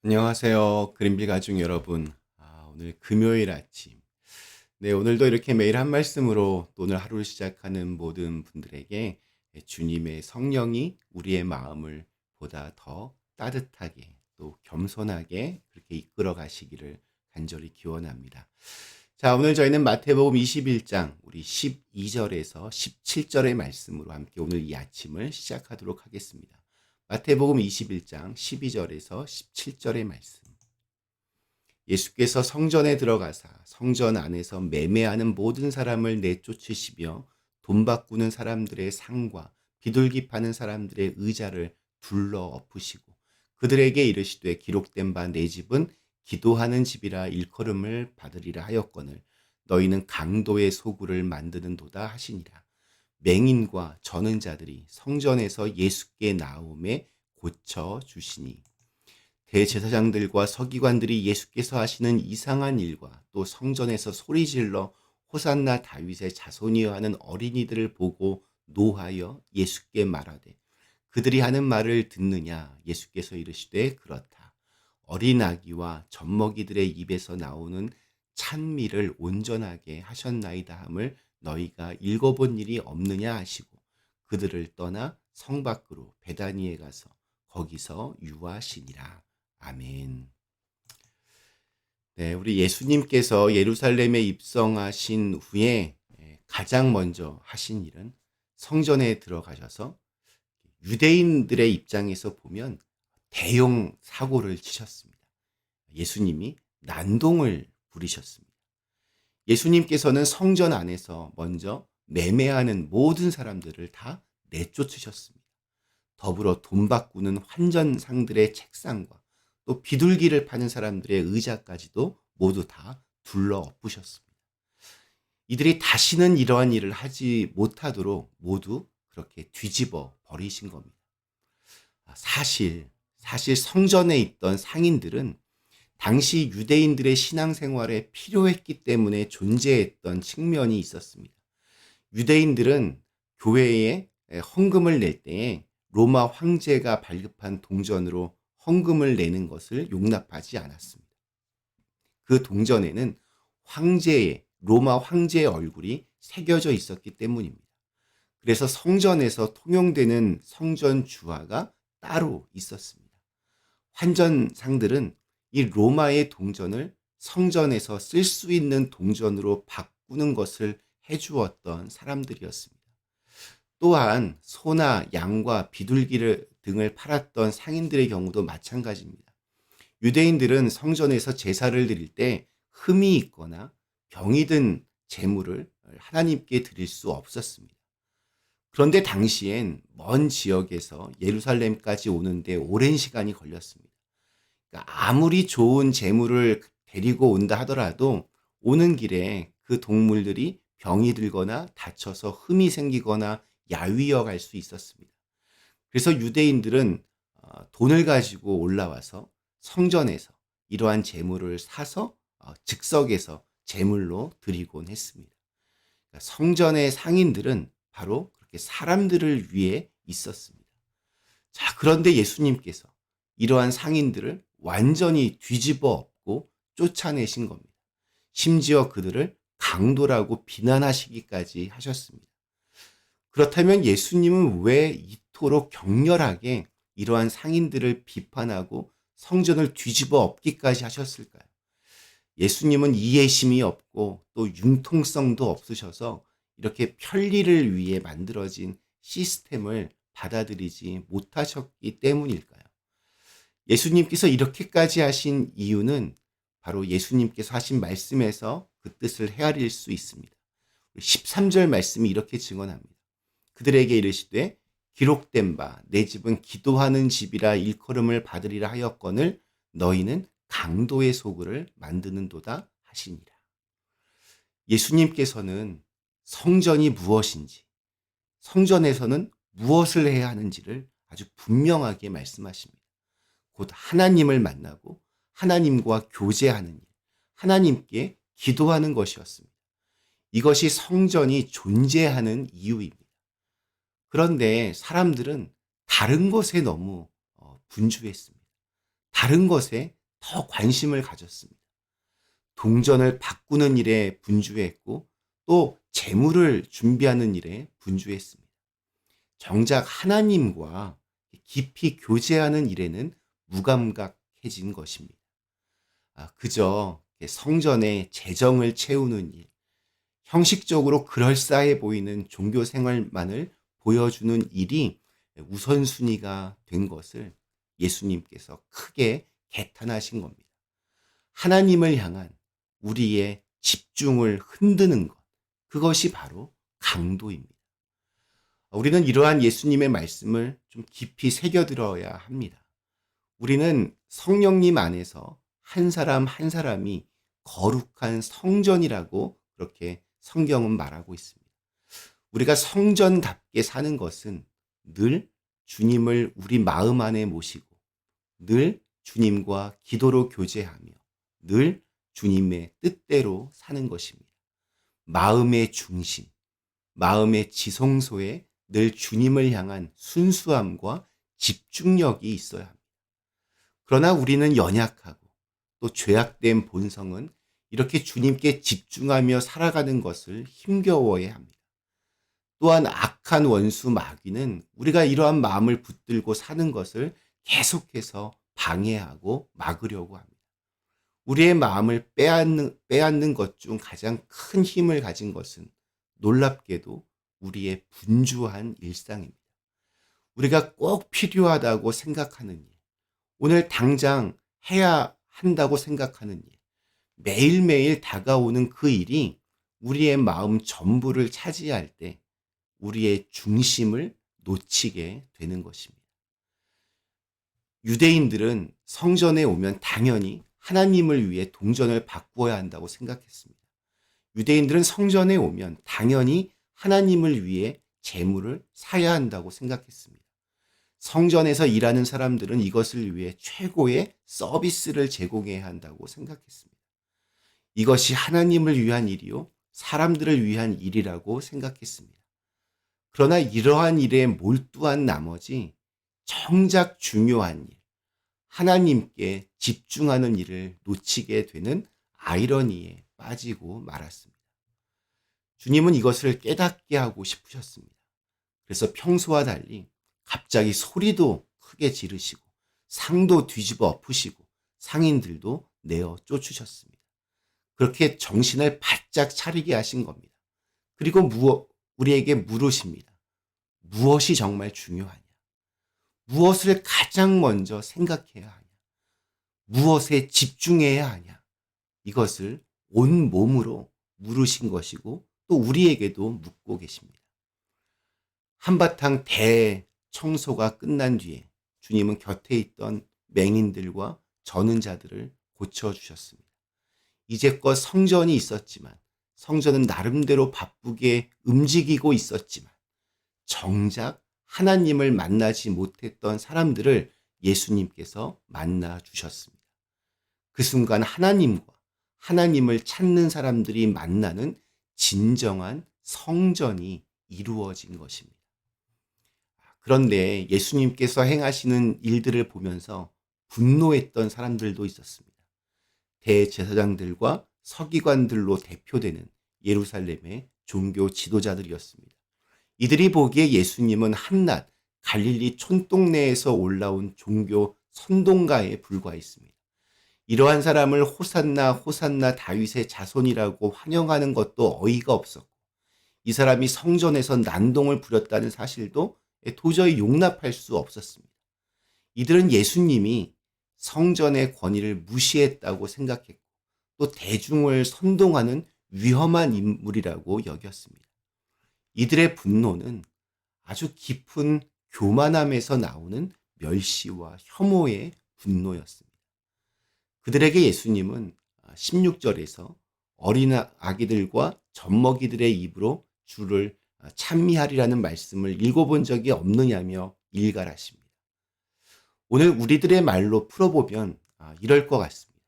안녕하세요. 그린빌 가족 여러분. 오늘 금요일 아침. 네, 오늘도 이렇게 매일 한 말씀으로 또 오늘 하루를 시작하는 모든 분들에게 주님의 성령이 우리의 마음을 보다 더 따뜻하게 또 겸손하게 그렇게 이끌어 가시기를 간절히 기원합니다. 자, 오늘 저희는 마태복음 21장 우리 12절에서 17절의 말씀으로 함께 오늘 이 아침을 시작하도록 하겠습니다. 마태복음 21장 12절에서 17절의 말씀. 예수께서 성전에 들어가사 성전 안에서 매매하는 모든 사람을 내쫓으시며 돈 바꾸는 사람들의 상과 비둘기 파는 사람들의 의자를 둘러 엎으시고 그들에게 이르시되 기록된 바 내 집은 기도하는 집이라 일컬음을 받으리라 하였거늘 너희는 강도의 소굴을 만드는도다 하시니라. 맹인과 저는 자들이 성전에서 예수께 나옴에 고쳐 주시니 대제사장들과 서기관들이 예수께서 하시는 이상한 일과 또 성전에서 소리질러 호산나 다윗의 자손이여 하는 어린이들을 보고 노하여 예수께 말하되 그들이 하는 말을 듣느냐. 예수께서 이르시되 그렇다. 어린 아기와 젖먹이들의 입에서 나오는 찬미를 온전하게 하셨나이다 함을 너희가 읽어본 일이 없느냐 하시고 그들을 떠나 성 밖으로 베다니에 가서 거기서 유하시니라. 아멘. 네, 우리 예수님께서 예루살렘에 입성하신 후에 가장 먼저 하신 일은 성전에 들어가셔서 유대인들의 입장에서 보면 대형 사고를 치셨습니다. 예수님이 난동을 부리셨습니다. 예수님께서는 성전 안에서 먼저 매매하는 모든 사람들을 다 내쫓으셨습니다. 더불어 돈 바꾸는 환전상들의 책상과 또 비둘기를 파는 사람들의 의자까지도 모두 다 둘러 엎으셨습니다. 이들이 다시는 이러한 일을 하지 못하도록 모두 그렇게 뒤집어 버리신 겁니다. 사실 성전에 있던 상인들은 당시 유대인들의 신앙생활에 필요했기 때문에 존재했던 측면이 있었습니다. 유대인들은 교회에 헌금을 낼 때에 로마 황제가 발급한 동전으로 헌금을 내는 것을 용납하지 않았습니다. 그 동전에는 로마 황제의 얼굴이 새겨져 있었기 때문입니다. 그래서 성전에서 통용되는 성전 주화가 따로 있었습니다. 환전상들은 이 로마의 동전을 성전에서 쓸 수 있는 동전으로 바꾸는 것을 해주었던 사람들이었습니다. 또한 소나 양과 비둘기를 등을 팔았던 상인들의 경우도 마찬가지입니다. 유대인들은 성전에서 제사를 드릴 때 흠이 있거나 병이 든 제물을 하나님께 드릴 수 없었습니다. 그런데 당시엔 먼 지역에서 예루살렘까지 오는데 오랜 시간이 걸렸습니다. 그러니까 아무리 좋은 제물을 데리고 온다 하더라도 오는 길에 그 동물들이 병이 들거나 다쳐서 흠이 생기거나 야위어 갈 수 있었습니다. 그래서 유대인들은 돈을 가지고 올라와서 성전에서 이러한 제물을 사서 즉석에서 제물로 드리곤 했습니다. 그러니까 성전의 상인들은 바로 그렇게 사람들을 위해 있었습니다. 자, 그런데 예수님께서 이러한 상인들을 완전히 뒤집어 엎고 쫓아내신 겁니다. 심지어 그들을 강도라고 비난하시기까지 하셨습니다. 그렇다면 예수님은 왜 이토록 격렬하게 이러한 상인들을 비판하고 성전을 뒤집어 엎기까지 하셨을까요? 예수님은 이해심이 없고 또 융통성도 없으셔서 이렇게 편리를 위해 만들어진 시스템을 받아들이지 못하셨기 때문일까요? 예수님께서 이렇게까지 하신 이유는 바로 예수님께서 하신 말씀에서 그 뜻을 헤아릴 수 있습니다. 13절 말씀이 이렇게 증언합니다. 그들에게 이르시되 기록된 바 내 집은 기도하는 집이라 일컬음을 받으리라 하였거늘 너희는 강도의 소굴을 만드는도다 하시니라. 예수님께서는 성전이 무엇인지, 성전에서는 무엇을 해야 하는지를 아주 분명하게 말씀하십니다. 곧 하나님을 만나고 하나님과 교제하는 일, 하나님께 기도하는 것이었습니다. 이것이 성전이 존재하는 이유입니다. 그런데 사람들은 다른 것에 너무 분주했습니다. 다른 것에 더 관심을 가졌습니다. 동전을 바꾸는 일에 분주했고 또 재물을 준비하는 일에 분주했습니다. 정작 하나님과 깊이 교제하는 일에는 무감각해진 것입니다. 그저 성전의 재정을 채우는 일, 형식적으로 그럴싸해 보이는 종교 생활만을 보여주는 일이 우선순위가 된 것을 예수님께서 크게 개탄하신 겁니다. 하나님을 향한 우리의 집중을 흔드는 것, 그것이 바로 강도입니다. 우리는 이러한 예수님의 말씀을 좀 깊이 새겨들어야 합니다. 우리는 성령님 안에서 한 사람 한 사람이 거룩한 성전이라고 그렇게 성경은 말하고 있습니다. 우리가 성전답게 사는 것은 늘 주님을 우리 마음 안에 모시고 늘 주님과 기도로 교제하며 늘 주님의 뜻대로 사는 것입니다. 마음의 중심, 마음의 지성소에 늘 주님을 향한 순수함과 집중력이 있어야 합니다. 그러나 우리는 연약하고 또 죄악된 본성은 이렇게 주님께 집중하며 살아가는 것을 힘겨워해 합니다. 또한 악한 원수 마귀는 우리가 이러한 마음을 붙들고 사는 것을 계속해서 방해하고 막으려고 합니다. 우리의 마음을 빼앗는 것 중 가장 큰 힘을 가진 것은 놀랍게도 우리의 분주한 일상입니다. 우리가 꼭 필요하다고 생각하는 일, 오늘 당장 해야 한다고 생각하는 일, 매일매일 다가오는 그 일이 우리의 마음 전부를 차지할 때 우리의 중심을 놓치게 되는 것입니다. 유대인들은 성전에 오면 당연히 하나님을 위해 동전을 바꾸어야 한다고 생각했습니다. 유대인들은 성전에 오면 당연히 하나님을 위해 재물을 사야 한다고 생각했습니다. 성전에서 일하는 사람들은 이것을 위해 최고의 서비스를 제공해야 한다고 생각했습니다. 이것이 하나님을 위한 일이요, 사람들을 위한 일이라고 생각했습니다. 그러나 이러한 일에 몰두한 나머지 정작 중요한 일, 하나님께 집중하는 일을 놓치게 되는 아이러니에 빠지고 말았습니다. 주님은 이것을 깨닫게 하고 싶으셨습니다. 그래서 평소와 달리 갑자기 소리도 크게 지르시고 상도 뒤집어 엎으시고 상인들도 내어 쫓으셨습니다. 그렇게 정신을 바짝 차리게 하신 겁니다. 그리고 우리에게 물으십니다. 무엇이 정말 중요하냐? 무엇을 가장 먼저 생각해야 하냐? 무엇에 집중해야 하냐? 이것을 온 몸으로 물으신 것이고 또 우리에게도 묻고 계십니다. 한바탕 대청소가 끝난 뒤에 주님은 곁에 있던 맹인들과 저는 자들을 고쳐주셨습니다. 이제껏 성전이 있었지만 성전은 나름대로 바쁘게 움직이고 있었지만 정작 하나님을 만나지 못했던 사람들을 예수님께서 만나 주셨습니다. 그 순간 하나님과 하나님을 찾는 사람들이 만나는 진정한 성전이 이루어진 것입니다. 그런데 예수님께서 행하시는 일들을 보면서 분노했던 사람들도 있었습니다. 대제사장들과 서기관들로 대표되는 예루살렘의 종교 지도자들이었습니다. 이들이 보기에 예수님은 한낱 갈릴리 촌동네에서 올라온 종교 선동가에 불과했습니다. 이러한 사람을 호산나 호산나 다윗의 자손이라고 환영하는 것도 어이가 없었고 이 사람이 성전에서 난동을 부렸다는 사실도 도저히 용납할 수 없었습니다. 이들은 예수님이 성전의 권위를 무시했다고 생각했고 또 대중을 선동하는 위험한 인물이라고 여겼습니다. 이들의 분노는 아주 깊은 교만함에서 나오는 멸시와 혐오의 분노였습니다. 그들에게 예수님은 16절에서 어린 아기들과 젖먹이들의 입으로 주를 찬미하리라는 말씀을 읽어본 적이 없느냐며 일갈하십니다. 오늘 우리들의 말로 풀어보면 이럴 것 같습니다.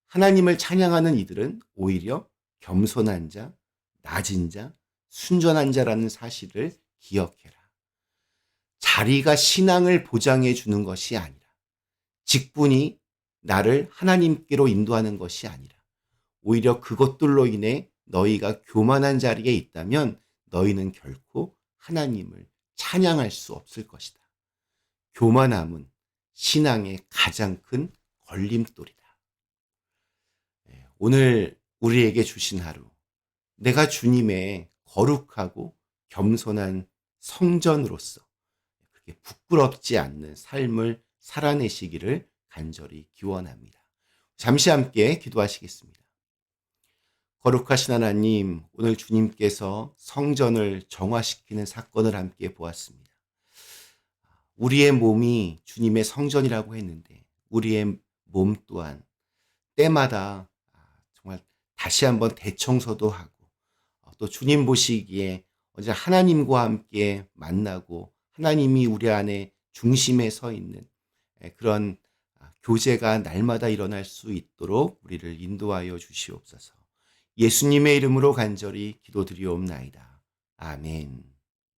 하나님을 찬양하는 이들은 오히려 겸손한 자, 낮은 자, 순전한 자라는 사실을 기억해라. 자리가 신앙을 보장해 주는 것이 아니라 직분이 나를 하나님께로 인도하는 것이 아니라 오히려 그것들로 인해 너희가 교만한 자리에 있다면 너희는 결코 하나님을 찬양할 수 없을 것이다. 교만함은 신앙의 가장 큰 걸림돌이다. 오늘 우리에게 주신 하루, 내가 주님의 거룩하고 겸손한 성전으로서 그렇게 부끄럽지 않는 삶을 살아내시기를 간절히 기원합니다. 잠시 함께 기도하시겠습니다. 거룩하신 하나님, 오늘 주님께서 성전을 정화시키는 사건을 함께 보았습니다. 우리의 몸이 주님의 성전이라고 했는데 우리의 몸 또한 때마다 정말 다시 한번 대청소도 하고 또 주님 보시기에 언제 하나님과 함께 만나고 하나님이 우리 안에 중심에 서 있는 그런 교제가 날마다 일어날 수 있도록 우리를 인도하여 주시옵소서. 예수님의 이름으로 간절히 기도드리옵나이다. 아멘.